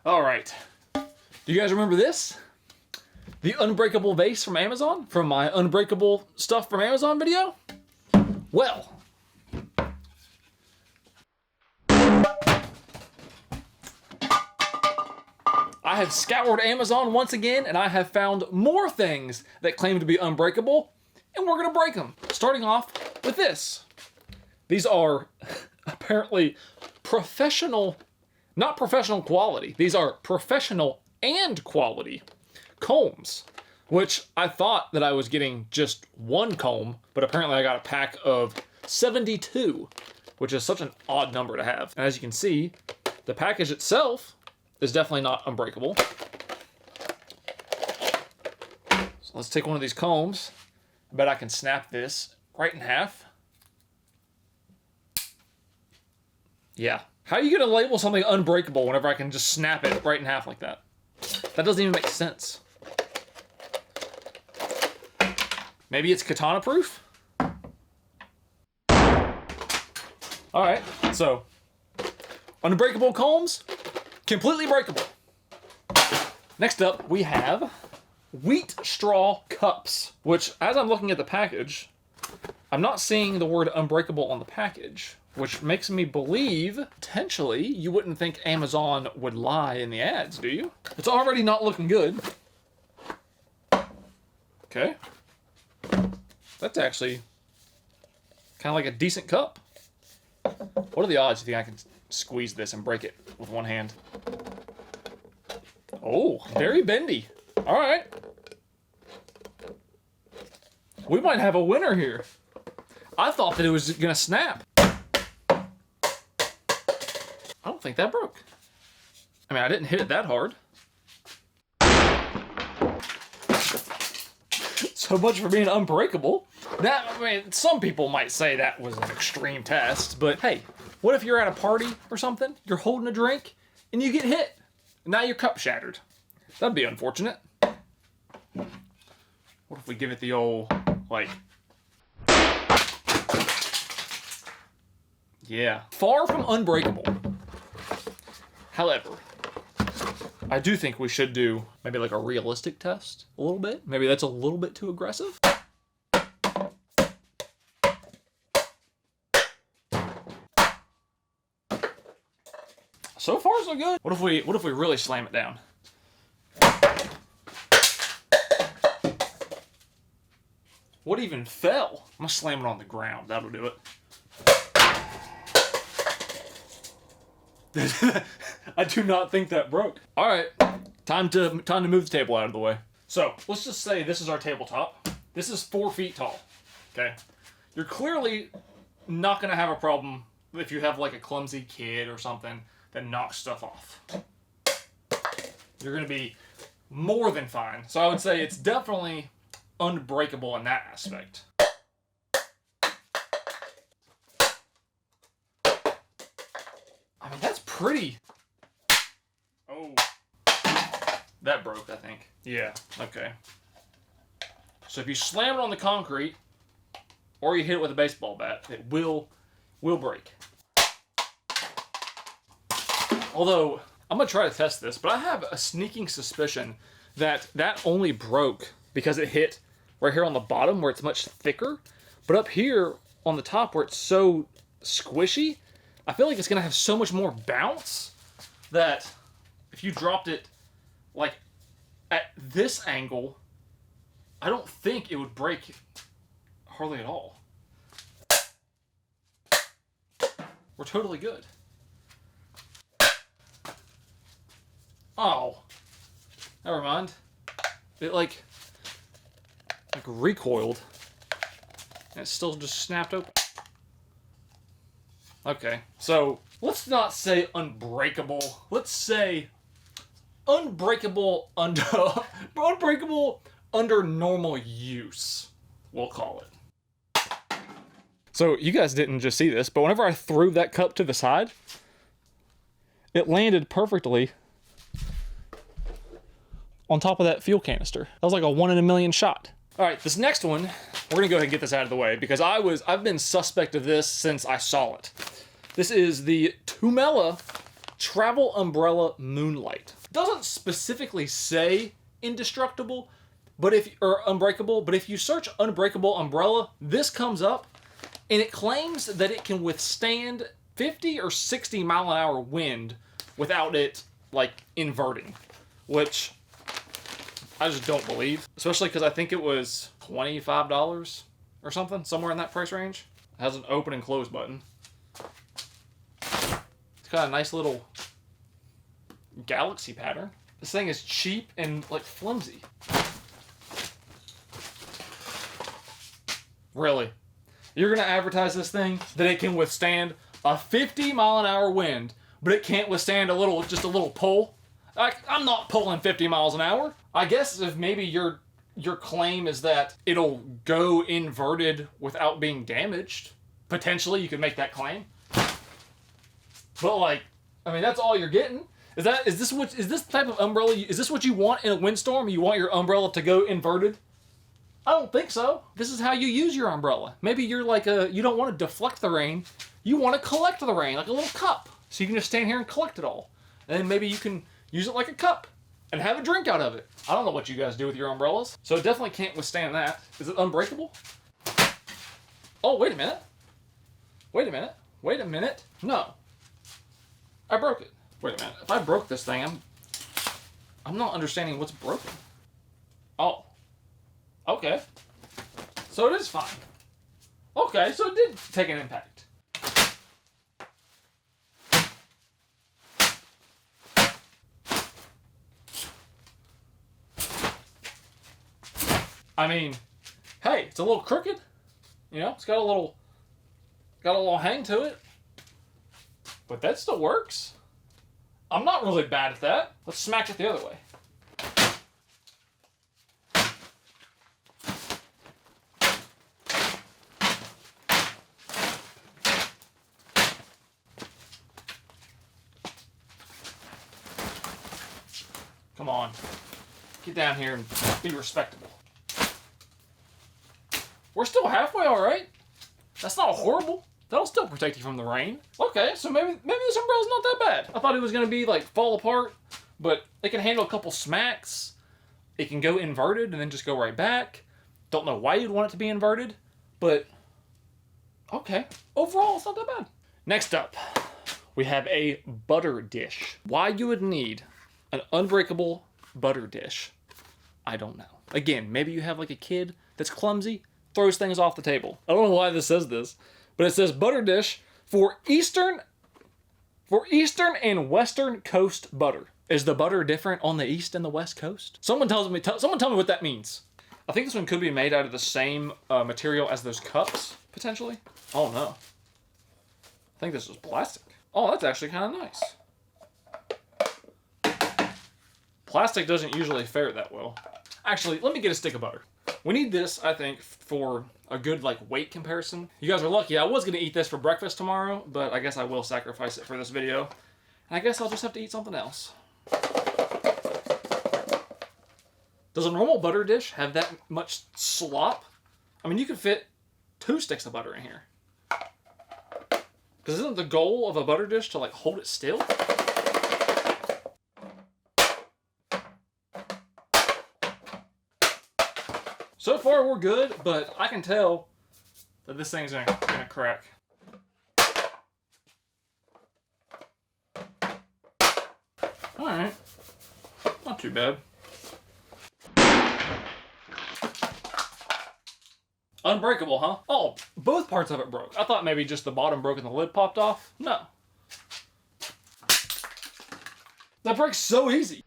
All right. Do you guys remember this? The Unbreakable vase from Amazon? From my Unbreakable stuff from Amazon video? Well, I have scoured Amazon once again, and I have found more things that claim to be unbreakable, and we're gonna break them. Starting off with this. These are apparently professional, not professional quality. These are professional and quality combs, which I thought that I was getting just one comb, but apparently I got a pack of 72, which is such an odd number to have. And as you can see, the package itself is definitely not unbreakable. So let's take one of these combs. I bet I can snap this right in half. Yeah. How are you gonna label something unbreakable whenever I can just snap it right in half like that? That doesn't even make sense. Maybe it's katana proof? All right, so unbreakable combs, completely breakable. Next up, we have wheat straw cups, which as I'm looking at the package, I'm not seeing the word unbreakable on the package, which makes me believe, potentially, you wouldn't think Amazon would lie in the ads, do you? It's already not looking good. Okay. That's actually kind of like a decent cup. What are the odds you think I can squeeze this and break it with one hand? Oh, very bendy. All right. We might have a winner here. I thought that it was gonna snap. I don't think that broke. I mean, I didn't hit it that hard. So much for being unbreakable. That, I mean, some people might say that was an extreme test, but hey, what if you're at a party or something, you're holding a drink, and you get hit, and now your cup shattered? That'd be unfortunate. What if we give it the old, like... Yeah. Far from unbreakable. However, I do think we should do maybe like a realistic test a little bit. Maybe that's a little bit too aggressive. So far, so good. What if we really slam it down? What even fell? I'm gonna slam it on the ground. That'll do it. I do not think that broke. All right, time to move the table out of the way. So let's just say this is our tabletop. This is 4 feet tall. Okay, you're clearly not gonna have a problem if you have like a clumsy kid or something that knocks stuff off. You're gonna be more than fine. So I would say it's definitely unbreakable in that aspect. I mean, that's pretty. Oh, that broke, I think. Yeah, okay. So if you slam it on the concrete, or you hit it with a baseball bat, it will break. Although, I'm gonna try to test this, but I have a sneaking suspicion that only broke because it hit right here on the bottom where it's much thicker, but up here on the top where it's so squishy, I feel like it's gonna have so much more bounce that if you dropped it like at this angle, I don't think it would break hardly at all. We're totally good. Oh, never mind. It like recoiled and it still just snapped open. Okay, so let's not say unbreakable. Let's say unbreakable under normal use, we'll call it. So you guys didn't just see this, but whenever I threw that cup to the side, it landed perfectly on top of that fuel canister. That was like a 1 in a million shot. All right, this next one, we're gonna go ahead and get this out of the way because I've been suspect of this since I saw it. This is the Tumela Travel Umbrella Moonlight. Doesn't specifically say indestructible, or unbreakable, but if you search unbreakable umbrella, this comes up, and it claims that it can withstand 50 or 60 mile an hour wind without it, like, inverting, which I just don't believe, especially because I think it was $25 or something, somewhere in that price range. It has an open and close button. It's got a nice little galaxy pattern. This thing is cheap and, like, flimsy. Really? You're gonna advertise this thing that it can withstand a 50 mile an hour wind, but it can't withstand just a little pull? I'm not pulling 50 miles an hour. I guess if maybe your claim is that it'll go inverted without being damaged, potentially you could make that claim. But, like, I mean, that's all you're getting. Is this type of umbrella? Is this what you want in a windstorm? You want your umbrella to go inverted? I don't think so. This is how you use your umbrella. Maybe you're like you don't want to deflect the rain. You want to collect the rain, like a little cup. So you can just stand here and collect it all. And then maybe you can use it like a cup and have a drink out of it. I don't know what you guys do with your umbrellas. So it definitely can't withstand that. Is it unbreakable? Oh, wait a minute. Wait a minute. Wait a minute. No. I broke it. Wait a minute. If I broke this thing, I'm not understanding what's broken. Oh. Okay. So it is fine. Okay, so it did take an impact. I mean, hey, it's a little crooked. You know, it's got a little hang to it. But that still works. I'm not really bad at that. Let's smack it the other way. Come on. Get down here and be respectable. We're still halfway all right. That's not horrible. That'll still protect you from the rain. Okay, so maybe this umbrella's not that bad. I thought it was going to be, like, fall apart, but it can handle a couple smacks. It can go inverted and then just go right back. Don't know why you'd want it to be inverted, but okay. Overall, it's not that bad. Next up, we have a butter dish. Why you would need an unbreakable butter dish, I don't know. Again, maybe you have, like, a kid that's clumsy, throws things off the table. I don't know why this says this, but it says butter dish for Eastern and Western Coast butter. Is the butter different on the East and the West Coast? Someone tell me what that means. I think this one could be made out of the same material as those cups, potentially. Oh no. I think this is plastic. Oh, that's actually kind of nice. Plastic doesn't usually fare that well. Actually, let me get a stick of butter. We need this, I think, for a good, like, weight comparison. You guys are lucky. I was going to eat this for breakfast tomorrow, but I guess I will sacrifice it for this video. And I guess I'll just have to eat something else. Does a normal butter dish have that much slop? I mean, you could fit 2 sticks of butter in here. Because isn't the goal of a butter dish to, like, hold it still? So far, we're good, but I can tell that this thing's gonna crack. Alright. Not too bad. Unbreakable, huh? Oh, both parts of it broke. I thought maybe just the bottom broke and the lid popped off. No. That breaks so easy.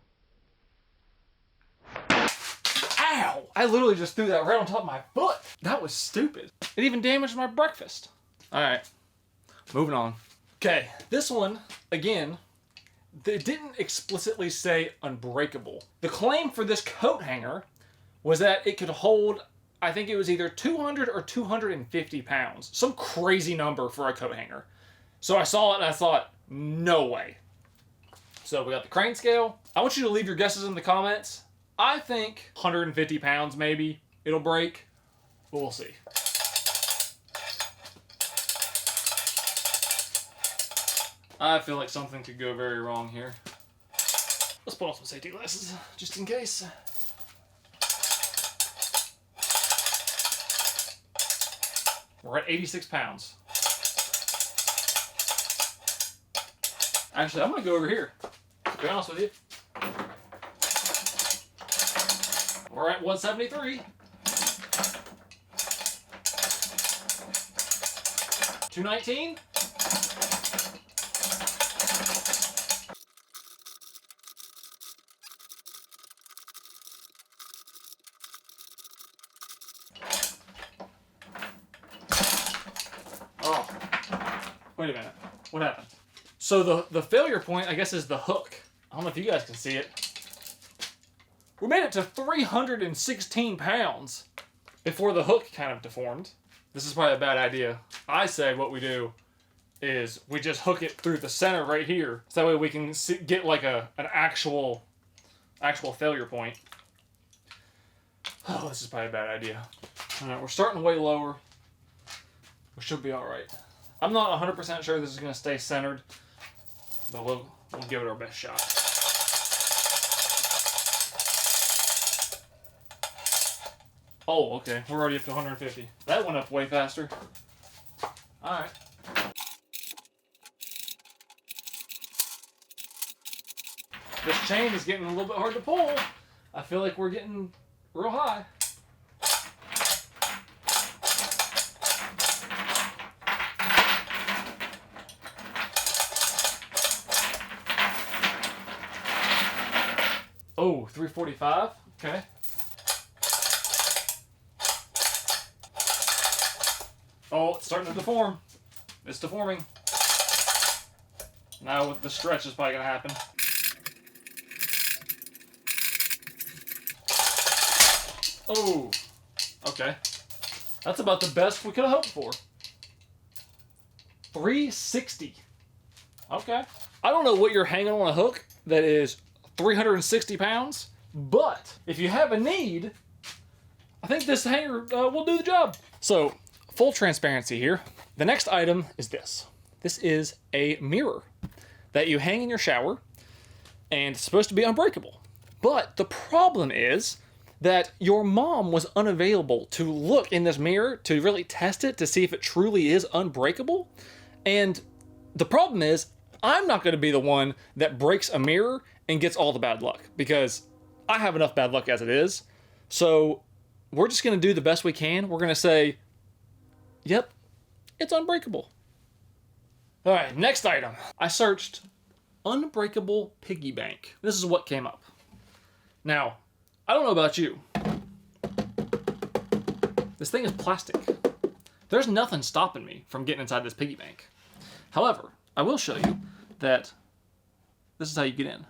Ow! I literally just threw that right on top of my foot. That was stupid. It even damaged my breakfast. Alright. Moving on. Okay, this one, again, they didn't explicitly say unbreakable. The claim for this coat hanger was that it could hold, I think it was either 200 or 250 pounds. Some crazy number for a coat hanger. So I saw it and I thought, no way. So we got the crane scale. I want you to leave your guesses in the comments. I think 150 pounds maybe it'll break, but we'll see. I feel like something could go very wrong here. Let's put on some safety glasses, just in case. We're at 86 pounds. Actually, I'm gonna go over here, to be honest with you. We're at 173. 219. Oh, wait a minute. What happened? So the failure point, I guess, is the hook. I don't know if you guys can see it. We made it to 316 pounds before the hook kind of deformed. This is probably a bad idea. I say what we do is we just hook it through the center right here. So that way we can get like an actual failure point. Oh, this is probably a bad idea. All right, we're starting way lower. We should be all right. I'm not 100% sure this is going to stay centered, but we'll give it our best shot. Oh, okay. We're already up to 150. That went up way faster. All right. This chain is getting a little bit hard to pull. I feel like we're getting real high. Oh, 345. Okay. Oh, it's starting to deform. It's deforming. Now with the stretch is probably going to happen. Oh, okay. That's about the best we could have hoped for. 360. Okay. I don't know what you're hanging on a hook that is 360 pounds, but if you have a need, I think this hanger will do the job. So, full transparency here. The next item is this. This is a mirror that you hang in your shower, and it's supposed to be unbreakable. But the problem is that your mom was unavailable to look in this mirror to really test it to see if it truly is unbreakable. And the problem is, I'm not going to be the one that breaks a mirror and gets all the bad luck, because I have enough bad luck as it is. So we're just going to do the best we can. We're going to say, yep, it's unbreakable. All right, next item. I searched Unbreakable Piggy Bank. This is what came up. Now, I don't know about you. This thing is plastic. There's nothing stopping me from getting inside this piggy bank. However, I will show you that this is how you get in.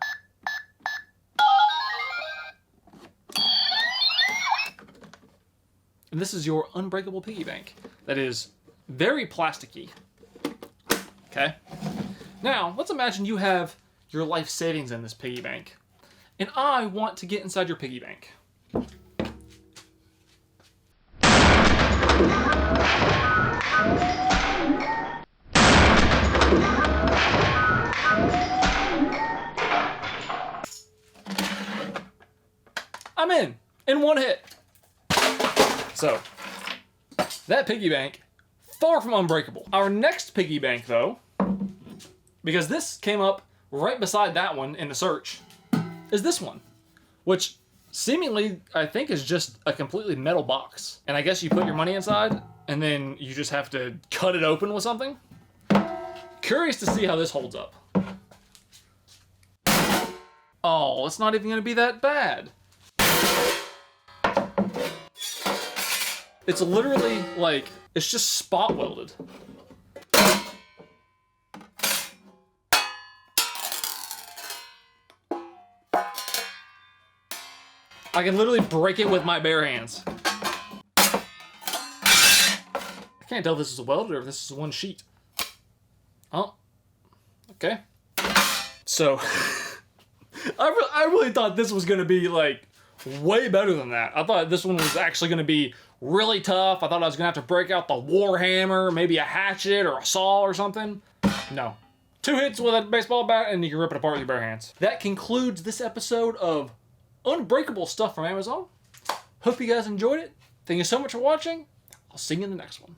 And this is your unbreakable piggy bank that is very plasticky. Okay? Now, let's imagine you have your life savings in this piggy bank, and I want to get inside your piggy bank. I'm in one hit. So, that piggy bank, far from unbreakable. Our next piggy bank, though, because this came up right beside that one in the search, is this one, which seemingly I think is just a completely metal box. And I guess you put your money inside, and then you just have to cut it open with something. Curious to see how this holds up. Oh, it's not even going to be that bad. It's literally like, it's just spot welded. I can literally break it with my bare hands. I can't tell if this is welded or if this is one sheet. Oh, okay. So, I really thought this was gonna be like way better than that. I thought this one was actually gonna be really tough. I thought I was gonna have to break out the war hammer, maybe a hatchet or a saw or something. No, 2 hits with a baseball bat and you can rip it apart with your bare hands. That concludes this episode of Unbreakable stuff from Amazon. Hope you guys enjoyed it. Thank you so much for watching. I'll see you in the next one.